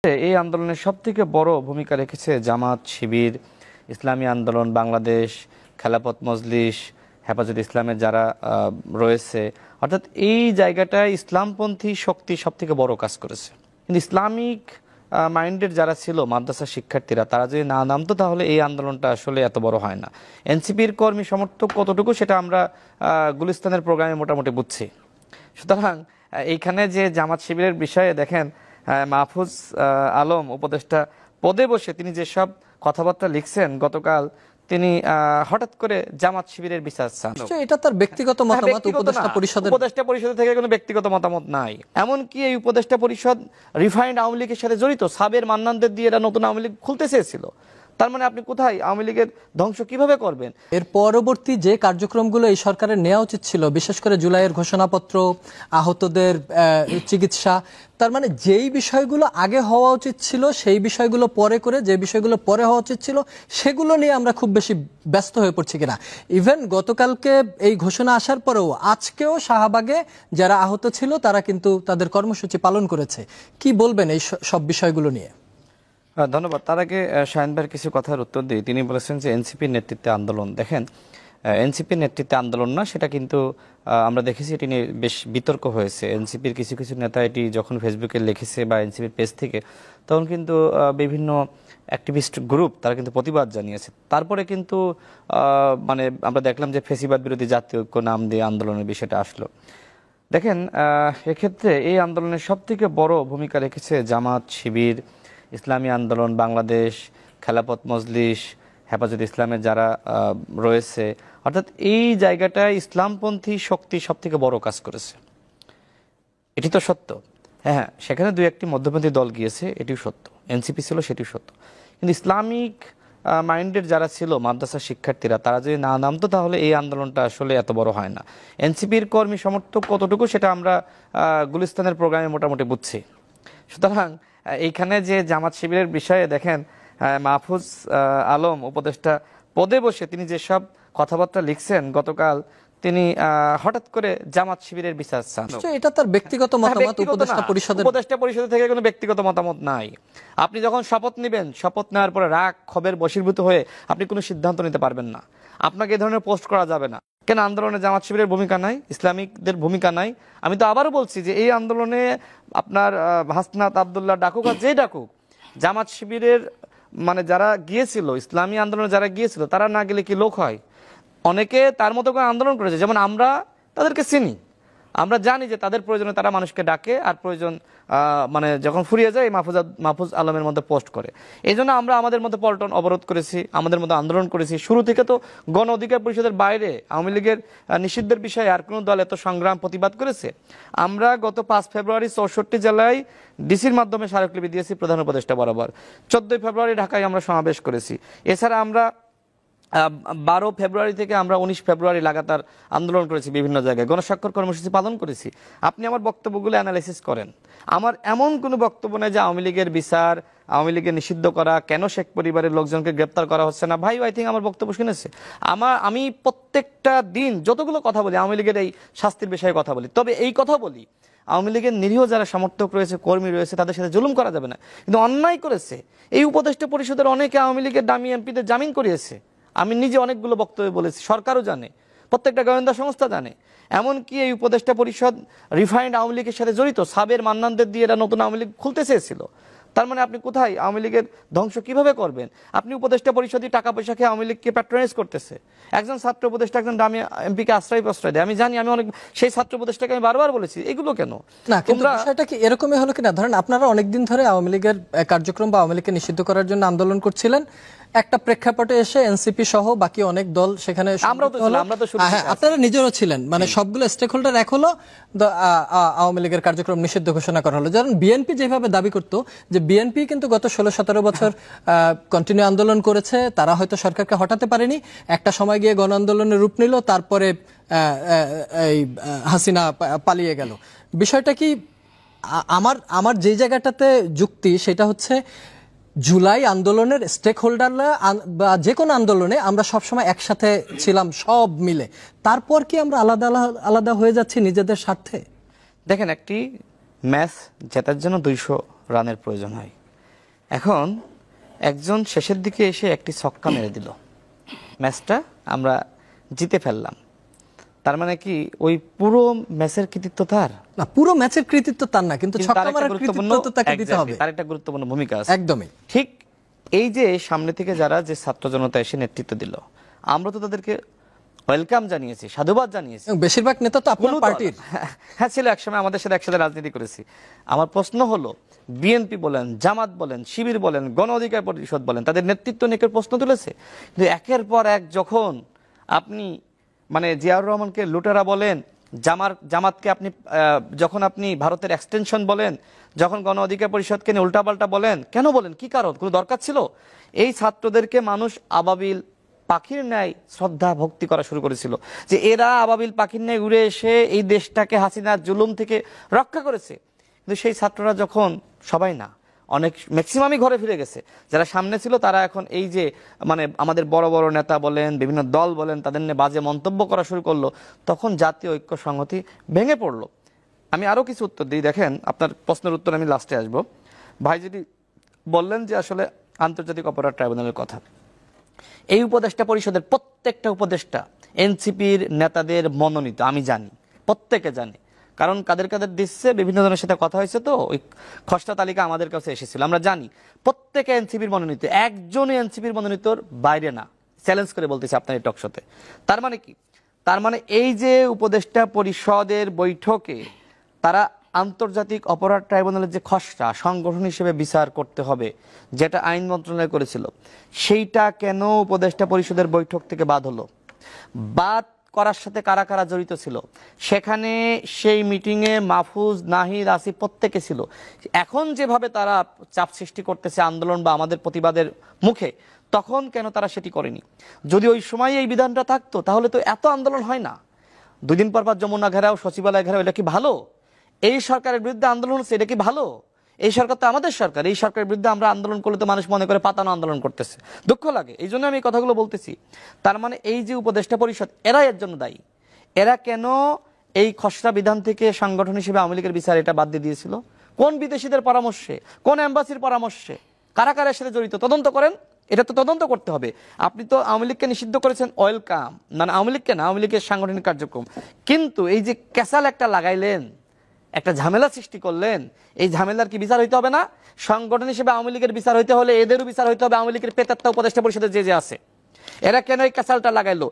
এই আন্দোলনের সবথেকে বড় ভূমিকা রেখেছে জামাত, শিবির, ইসলামী আন্দোলন বাংলাদেশ, খেলাফত মজলিস, হেফাজত ইসলামের যারা রয়েছে। অর্থাৎ এই জায়গাটায় ইসলামপন্থী শক্তি সবথেকে বড় কাজ করেছে। কিন্তু ইসলামিক মাইন্ডের যারা ছিল মাদ্রাসার শিক্ষার্থীরা, তারা যদি না নামতো তাহলে এই আন্দোলনটা আসলে এত বড় হয় না। এনসিপির কর্মী সমর্থক কতটুকু সেটা আমরা গুলিস্তানের প্রোগ্রামে মোটামুটি বুঝছি। সুতরাং এইখানে যে জামাত শিবিরের বিষয়ে দেখেন, মাহফুজ আলম উপদেষ্টা পদে বসে তিনি যেসব কথাবার্তা লিখছেন, গতকাল তিনি হঠাৎ করে জামাত শিবিরের বিচার চান। এটা তার ব্যক্তিগত মতামত, উপদেষ্টা পরিষদের থেকে কোনো ব্যক্তিগত মতামত নাই। এমনকি এই উপদেষ্টা পরিষদ রিফাইন্ড আওয়ামী লীগের সাথে জড়িত। সাবের মান্নানদের দিয়ে এরা নতুন আওয়ামী লীগ খুলতে চেয়েছিল। তার মানে আপনি কোথায় আওয়ামী লীগের ধ্বংস কিভাবে করবেন? এর পরবর্তী যে কার্যক্রমগুলো এই সরকারের নেওয়া উচিত ছিল, বিশেষ করে জুলাইয়ের ঘোষণাপত্র, আহতদের চিকিৎসা, তার মানে যেই বিষয়গুলো আগে হওয়া উচিত ছিল সেই বিষয়গুলো পরে করে, যে বিষয়গুলো পরে হওয়া উচিত ছিল সেগুলো নিয়ে আমরা খুব বেশি ব্যস্ত হয়ে পড়ছি কিনা। ইভেন গতকালকে এই ঘোষণা আসার পরেও আজকেও শাহবাগে যারা আহত ছিল তারা কিন্তু তাদের কর্মসূচি পালন করেছে। কি বলবেন এই সব বিষয়গুলো নিয়ে? ধন্যবাদ। তার আগে শাহিন ভাইয়ের কিছু কথার উত্তর দিই। তিনি বলেছেন যে এনসিপির নেতৃত্বে আন্দোলন। দেখেন, এনসিপির নেতৃত্বে আন্দোলন না, সেটা কিন্তু আমরা দেখেছি এটি নিয়ে বেশ বিতর্ক হয়েছে। এনসিপির কিছু কিছু নেতা এটি যখন ফেসবুকে লিখেছে বা এনসিপির পেজ থেকে, তখন কিন্তু বিভিন্ন অ্যাক্টিভিস্ট গ্রুপ তারা কিন্তু প্রতিবাদ জানিয়েছে। তারপরে কিন্তু মানে আমরা দেখলাম যে ফেসিবাদ বিরোধী জাতীয় ঐক্য নাম দিয়ে আন্দোলনের বিষয়টা আসলো। দেখেন, এক্ষেত্রে এই আন্দোলনের সবথেকে বড় ভূমিকা রেখেছে জামাত, শিবির, ইসলামী আন্দোলন বাংলাদেশ, খেলাফত মজলিস, হেফাজত ইসলামের যারা রয়েছে। অর্থাৎ এই জায়গাটায় ইসলামপন্থী শক্তি সবথেকে বড় কাজ করেছে। এটি তো সত্য। হ্যাঁ, সেখানে দুই একটি মধ্যপন্থী দল গিয়েছে, এটিও সত্য। এনসিপি ছিল, সেটিও সত্য। কিন্তু ইসলামিক মাইন্ডের যারা ছিল মাদ্রাসার শিক্ষার্থীরা, তারা যদি না নামতো তাহলে এই আন্দোলনটা আসলে এত বড় হয় না। এনসিপির কর্মী সমর্থক কতটুকু সেটা আমরা গুলিস্তানের প্রোগ্রামে মোটামুটি বুঝছি। সুতরাং এইখানে যে জামাত শিবিরের বিষয়ে দেখেন, মাহফুজ আলম উপদেষ্টা পদে বসে তিনি যেসব কথাবার্তা লিখছেন, গতকাল তিনি হঠাৎ করে জামাত শিবিরের বিচার চান। এটা তার ব্যক্তিগত মতামত, উপদেষ্টা পরিষদের থেকে কোনো ব্যক্তিগত মতামত নাই। আপনি যখন শপথ নেবেন, শপথ নেওয়ার পরে রাগ ক্ষোভের বশীভূত হয়ে আপনি কোনো সিদ্ধান্ত নিতে পারবেন না। আপনাকে এই ধরনের পোস্ট করা যাবে না। কেন আন্দোলনে জামাত শিবিরের ভূমিকা নাই, ইসলামিকদের ভূমিকা নাই? আমি তো আবারও বলছি যে এই আন্দোলনে আপনার হাসনাত আব্দুল্লাহ ডাকুক আর যে ডাকুক, জামাত শিবিরের মানে যারা গিয়েছিল, ইসলামী আন্দোলনে যারা গিয়েছিল, তারা না গেলে কি লোক হয়? অনেকে তার মতো করে আন্দোলন করেছে, যেমন আমরা তাদেরকে চিনি, আমরা জানি যে তাদের প্রয়োজনে তারা মানুষকে ডাকে, আর প্রয়োজন মানে যখন ফুরিয়ে যায় মাহফুজ আলমের মধ্যে পোস্ট করে। এই জন্য আমরা আমাদের মধ্যে পল্টন অবরোধ করেছি, আমাদের মধ্যে আন্দোলন করেছি। শুরু থেকে তো গণ অধিকার পরিষদের বাইরে আওয়ামী লীগের নিষিদ্ধের বিষয়ে আর কোনো দল এত সংগ্রাম প্রতিবাদ করেছে? আমরা গত ৫ ফেব্রুয়ারি ৬৪ জেলায় ডিসির মাধ্যমে স্মারকলিপি দিয়েছি প্রধান উপদেষ্টা বরাবর। ১৪ ফেব্রুয়ারি ঢাকায় আমরা সমাবেশ করেছি। এছাড়া আমরা ১২ ফেব্রুয়ারি থেকে আমরা ১৯ ফেব্রুয়ারি লাগাতার আন্দোলন করেছি, বিভিন্ন জায়গায় গণস্বাক্ষর কর্মসূচি পালন করেছি। আপনি আমার বক্তব্যগুলো অ্যানালাইসিস করেন। আমার এমন কোনো বক্তব্য নেই যে আওয়ামী লীগের বিচার, আওয়ামী লীগের নিষিদ্ধ করা, কেন শেখ পরিবারের লোকজনকে গ্রেপ্তার করা হচ্ছে না। ভাই, আই থিঙ্ক আমার বক্তব্য শুনেছে। আমি প্রত্যেকটা দিন যতগুলো কথা বলি আওয়ামী লীগের এই শাস্তির বিষয়ে কথা বলি। তবে এই কথা বলি, আওয়ামী লীগের নিরীহ যারা সমর্থক রয়েছে, কর্মী রয়েছে, তাদের সাথে জুলুম করা যাবে না। কিন্তু অন্যায় করেছে এই উপদেষ্টা পরিষদের অনেকে আওয়ামী লীগের দামি এমপিদের জামিন করিয়েছে। আমি নিজে অনেকগুলো বক্তব্য বলেছি, সরকারও জানে, প্রত্যেকটা গোয়েন্দা সংস্থা জানে। এমনকি এই উপদেষ্টা পরিষদ রিফাইন্ড আওয়ামী লীগের সাথে জড়িত। সাবের মান্নানদের দিয়ে এরা নতুন আওয়ামী লীগ খুলতে চেয়েছিল। তার মানে আপনি কোথায় আওয়ামী লীগের ধ্বংস কিভাবে করবেন? আপনি উপদেষ্টা পরিষদই টাকা পয়সা খেয়ে আওয়ামী লীগকে প্যাট্রোনাইজ করতেছে। একজন ছাত্র উপদেষ্টা একজন দামি এমপিকে আশ্রয় প্রশ্রয় দেয়। আমি জানি, আমি অনেক সেই ছাত্র উপদেষ্টাকে আমি বারবার বলেছি এগুলো কেন না। কিন্তু বিষয়টা কি এরকমই হলো কিনা? ধরেন আপনারা অনেকদিন ধরে আওয়ামী লীগের কার্যক্রম বা আওয়ামী লীগকে নিষিদ্ধ করার জন্য আন্দোলন করছিলেন। একটা প্রেক্ষাপটে এসে এনসিপি সহ বাকি অনেক দল সেখানে, আপনারা নিজেরও ছিলেন, মানে সবগুলো স্টেক হোল্ডার এক হলো, আওয়ামী লীগের কার্যক্রম নিষিদ্ধ ঘোষণা করা হলো। যেমন বিএনপি যেভাবে দাবি করতো যে বিএনপি কিন্তু গত ১৬-১৭ বছর কন্টিনিউ আন্দোলন করেছে, তারা হয়তো সরকারকে হটাতে পারেনি, একটা সময় গিয়ে গণ আন্দোলনের রূপ নিল, তারপরে এই হাসিনা পালিয়ে গেল। বিষয়টা কি, আমার যে জায়গাটাতে যুক্তি সেটা হচ্ছে জুলাই আন্দোলনের স্টেক হোল্ডাররা বা যে কোনো আন্দোলনে আমরা সবসময় একসাথে ছিলাম সব মিলে, তারপর কি আমরা আলাদা আলাদা হয়ে যাচ্ছি নিজেদের স্বার্থে? দেখেন, একটি ম্যাচ জেতার জন্য ২০০ রানের প্রয়োজন হয়। এখন একজন শেষের দিকে এসে একটি ছক্কা মেরে দিল, ম্যাচটা আমরা জিতে ফেললাম। তার মানে কি ওই পুরো ম্যাচের কৃতিত্ব তার? না, পুরো ম্যাচের কৃতিত্ব তার না, কিন্তু ছক্কা মারার কৃতিত্ব তো তাকে দিতে হবে। তার একটা গুরুত্বপূর্ণ ভূমিকা আছে। একদমই ঠিক। এই যে সামনে থেকে যারা যে ছাত্র জনতা এসে নেতৃত্ব দিল, আমরা তো তাদেরকে ওয়েলকাম জানিয়েছি, সাধুবাদ জানিয়েছি। বেশিরভাগ নেতা তো আপনার পার্টির। হ্যাঁ ছিল, একসময় আমাদের সাথে একসাথে রাজনীতি করেছি। আমার প্রশ্ন হলো, বিএনপি বলেন, জামাত বলেন, শিবির বলেন, গণ অধিকার পরিষদ বলেন, তাদের নেতৃত্ব নিয়ে প্রশ্ন তুলেছে। কিন্তু একের পর এক যখন আপনি মানে জিয়াউর রহমানকে লুটেরা বলেন, জামাতকে আপনি যখন আপনি ভারতের এক্সটেনশন বলেন, যখন গণ অধিকার পরিষদকে নিয়ে উল্টাপাল্টা বলেন, কেন বলেন? কি কারণ? কোনো দরকার ছিল? এই ছাত্রদেরকে মানুষ আবাবিল পাখির ন্যায় শ্রদ্ধা ভক্তি করা শুরু করেছিল, যে এরা আবাবিল পাখির ন্যায় উড়ে এসে এই দেশটাকে হাসিনার জুলুম থেকে রক্ষা করেছে। কিন্তু সেই ছাত্ররা যখন, সবাই না, অনেক ম্যাক্সিমামই ঘরে ফিরে গেছে, যারা সামনে ছিল তারা এখন এই যে মানে আমাদের বড় বড় নেতা বলেন, বিভিন্ন দল বলেন, তাদের নিয়ে বাজে মন্তব্য করা শুরু করলো, তখন জাতীয় ঐক্য সংহতি ভেঙে পড়লো। আমি আরো কিছু উত্তর দিই, দেখেন আপনার প্রশ্নের উত্তর আমি লাস্টে আসবো। ভাই যদি বললেন যে আসলে আন্তর্জাতিক অপরাধ ট্রাইব্যুনালের কথা, এই উপদেষ্টা পরিষদের প্রত্যেকটা উপদেষ্টা এনসিপির নেতাদের মনোনীত, আমি জানি, প্রত্যেকে জানে, কারণ কাদের কাদের দিচ্ছে, বিভিন্ন জনের সাথে কথা হয়েছে, তো ওই খসড়া তালিকা আমাদের কাছে এসেছিল, আমরা জানি প্রত্যেকে এনসিপির মনোনীত, একজনই এনসিপির মনোনীতর বাইরে না। চ্যালেঞ্জ করে বলতেছি আপনার এই টকশোতে। তার মানে কি? তার মানে এই যে উপদেষ্টা পরিষদের বৈঠকে তারা আন্তর্জাতিক অপরাধ ট্রাইব্যুনালের যে খসড়া সংগঠন হিসেবে বিচার করতে হবে, যেটা আইন মন্ত্রণালয় করেছিল, সেইটা কেন উপদেষ্টা পরিষদের বৈঠক থেকে বাদ হলো? বাদ করার সাথে কারা কারা জড়িত ছিল সেখানে? সেই মিটিংয়ে মাহফুজ, নাহিদ, আসিফ প্রত্যেকে ছিল। এখন যেভাবে তারা চাপ সৃষ্টি করতেছে আন্দোলন বা আমাদের প্রতিবাদের মুখে, তখন কেন তারা সেটি করেনি? যদি ওই সময় এই বিধানটা থাকতো তাহলে তো এত আন্দোলন হয় না। 2 দিন পর পর যমুনা ঘেরাও, সচিবালয় ঘেরাও, এটা কি ভালো? এই সরকারের বিরুদ্ধে আন্দোলন হচ্ছে, এটা কি ভালো? এই সরকার তো আমাদের সরকার, এই সরকারের বিরুদ্ধে আমরা আন্দোলন করলে তো মানুষ মনে করে পাতানো আন্দোলন করতেছে, দুঃখ লাগে। এই জন্য আমি এই কথাগুলো বলতেছি। তার মানে এই যে উপদেষ্টা পরিষদ, এরা এর জন্য দায়ী। এরা কেন এই খসড়া বিধান থেকে সংগঠন হিসেবে আওয়ামী লীগের বিচার এটা বাদ দিয়ে দিয়েছিল? কোন বিদেশিদের পরামর্শে, কোন এম্বাসির পরামর্শে, কারা কারা সাথে জড়িত? তদন্ত করেন, এটা তো তদন্ত করতে হবে। আপনি তো আওয়ামী লীগকে নিষিদ্ধ করেছেন, ওয়েলকাম, মানে আওয়ামী লীগকে না, আওয়ামী লীগের সাংগঠনিক কার্যক্রম, কিন্তু এই যে ক্যাসাল একটা লাগাইলেন, একটা ঝামেলা সৃষ্টি করলেন, এই ঝামেলার কি বিচার হইতে হবে না? সংগঠন হিসেবে আওয়ামী লীগের বিচার হইতে হলে এদেরও বিচার হইতে হবে, আওয়ামী লীগের পেতাত্তা উপদেষ্টা পরিষদে যে যে আছে। এরা কেন এই ক্যাসালটা লাগাইলো?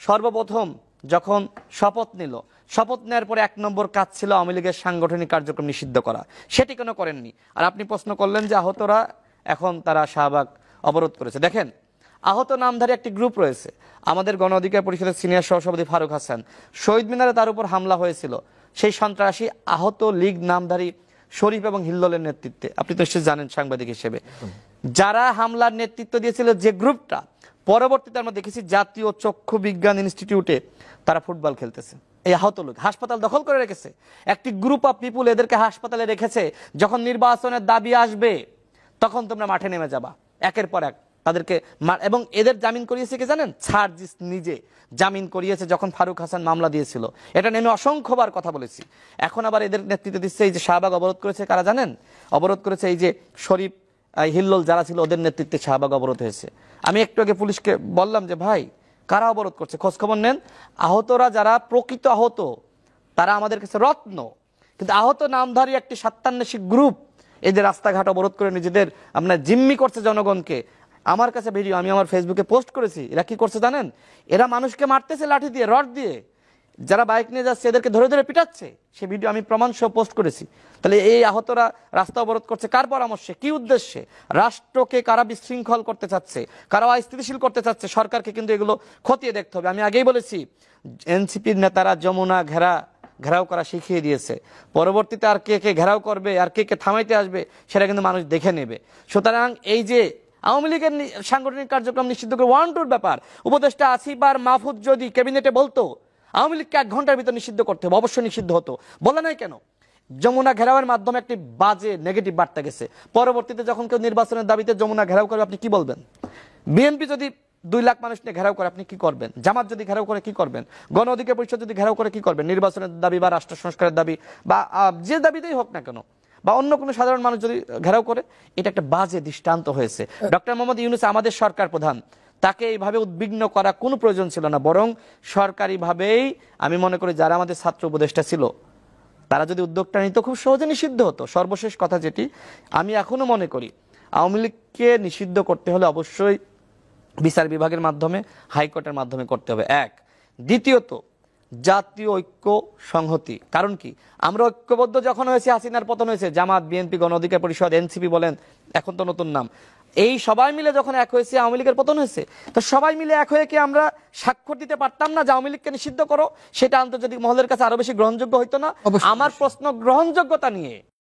সর্বপ্রথম যখন শপথ নিল, শপথ নেওয়ার পরে 1 নম্বর কাজ ছিল আওয়ামী লীগের সাংগঠনিক কার্যক্রম নিষিদ্ধ করা, সেটি কেন করেননি? আর আপনি প্রশ্ন করলেন যে আহতরা এখন তারা শাহবাগ অবরোধ করেছে। দেখেন, আহত নামধারী একটি গ্রুপ রয়েছে, আমাদের গণ অধিকার পরিষদের সিনিয়র সহসভাপতি ফারুক হাসান, শহীদ মিনারে তার উপর হামলা হয়েছিল, সেই সন্ত্রাসী আহত লীগ নামধারী শরীফ এবং হিল্লোলের নেতৃত্বে, আপনি তো নিশ্চয়ই জানেন সাংবাদিক হিসেবে, যারা হামলার নেতৃত্ব দিয়েছিল যে গ্রুপটা, পরবর্তীতে আমরা দেখেছি জাতীয় চক্ষু বিজ্ঞান ইনস্টিটিউটে তারা ফুটবল খেলতেছে। এই আহত লোক হাসপাতাল দখল করে রেখেছে, একটি গ্রুপ অফ পিপুল এদেরকে হাসপাতালে রেখেছে। যখন নির্বাচনের দাবি আসবে তখন তোমরা মাঠে নেমে যাবা একের পর এক তাদেরকে। এবং এদের জামিন করিয়েছে কি জানেন? সার্জিস নিজে জামিন করিয়েছে যখন ফারুক হাসান মামলা দিয়েছিল। এটা নিয়ে আমি অসংখ্যবার কথা বলেছি। এখন আবার এদের নেতৃত্ব দিচ্ছে এই যে শাহবাগ অবরোধ করেছে, কারা জানেন? অবরোধ করেছে এই যে শরীফ, হিল্লোল যারা ছিল ওদের নেতৃত্বে শাহবাগ অবরোধ হয়েছে। আমি একটু আগে পুলিশকে বললাম যে ভাই কারা অবরোধ করছে খোঁজ খবর নেন। আহতরা যারা প্রকৃত আহত তারা আমাদের কাছে রত্ন, কিন্তু আহত নামধারী একটি স্বার্থান্বেষী গ্রুপ এদের রাস্তাঘাট অবরোধ করে নিজেদের আপনার জিম্মি করছে জনগণকে। আমার কাছে ভিডিও আমি আমার ফেসবুকে পোস্ট করেছি। এরা কি করছে জানেন? এরা মানুষকে মারতেছে লাঠি দিয়ে, রড দিয়ে, যারা বাইক নিয়ে যাচ্ছে এদেরকে ধরে ধরে পিটাচ্ছে। সে ভিডিও আমি প্রমাণ সহ পোস্ট করেছি। তাহলে এই আহতরা রাস্তা অবরোধ করছে কার পরামর্শে, কি উদ্দেশ্যে? রাষ্ট্রকে কারা বিশৃঙ্খল করতে চাচ্ছে, কারা অস্থিতিশীল করতে চাচ্ছে, সরকারকে কিন্তু এগুলো খতিয়ে দেখতে হবে। আমি আগেই বলেছি এনসিপির নেতারা যমুনা ঘেরাও করা শিখিয়ে দিয়েছে। পরবর্তীতে আর কে কে ঘেরাও করবে আর কে কে থামাইতে আসবে সেটা কিন্তু মানুষ দেখে নেবে। সুতরাং এই যে আওয়ামী লীগের সাংগঠনিক কার্যক্রম নিষিদ্ধ করে 1-2 ব্যাপার, উপদেষ্টা আসিফ আর মাহফুজ যদি ক্যাবিনেটে বলতো আওয়ামী লীগকে 1 ঘন্টার ভিতর নিষিদ্ধ করতে হবে, অবশ্যই নিষিদ্ধ হতো। বলে নাই কেন? যমুনা ঘেরাওয়ের মাধ্যমে একটি বাজে নেগেটিভ বার্তা গেছে। পরবর্তীতে যখন কেউ নির্বাচনের দাবিতে যমুনা ঘেরাও করবে আপনি কি বলবেন? বিএনপি যদি 2 লাখ মানুষ নিয়ে ঘেরাও করে আপনি কি করবেন? জামাত যদি ঘেরাও করে কি করবেন? গণ অধিকার পরিষদ যদি ঘেরাও করে কি করবেন? নির্বাচনের দাবি বা রাষ্ট্র সংস্কারের দাবি বা যে দাবিতেই হোক না কেন, বা অন্য কোনো সাধারণ মানুষ যদি ঘেরাও করে, এটা একটা বাজে দৃষ্টান্ত হয়েছে। ডক্টর মোহাম্মদ ইউনূস আমাদের সরকার প্রধান, তাকে এইভাবে উদ্বিগ্ন করা কোনো প্রয়োজন ছিল না, বরং সরকারিভাবেই আমি মনে করি যারা আমাদের ছাত্র উপদেষ্টা ছিল তারা যদি উদ্যোগটা নিত খুব সহজে নিষিদ্ধ হতো। সর্বশেষ কথা যেটি আমি এখনো মনে করি, আওয়ামী লীগকে নিষিদ্ধ করতে হলে অবশ্যই বিচার বিভাগের মাধ্যমে, হাইকোর্টের মাধ্যমে করতে হবে, এক। দ্বিতীয়ত জাতীয় ঐক্য সংহতি। কারণ কি, আমরা ঐক্যবদ্ধ যখন হয়েছে, হাসিনার পতন হয়েছে, জামাত, বিএনপি, গণ অধিকার পরিষদ, এনসিপি বলেন, এখন তো নতুন নাম, এই সবাই মিলে যখন এক হয়েছে আওয়ামী লীগের পতন হয়েছে, তো সবাই মিলে এক হয়ে কি আমরা স্বাক্ষর দিতে পারতাম না যে আওয়ামী লীগকে নিষিদ্ধ করো? সেটা আন্তর্জাতিক মহলের কাছে আরো বেশি গ্রহণযোগ্য হইতো না? আমার প্রশ্ন গ্রহণযোগ্যতা নিয়ে।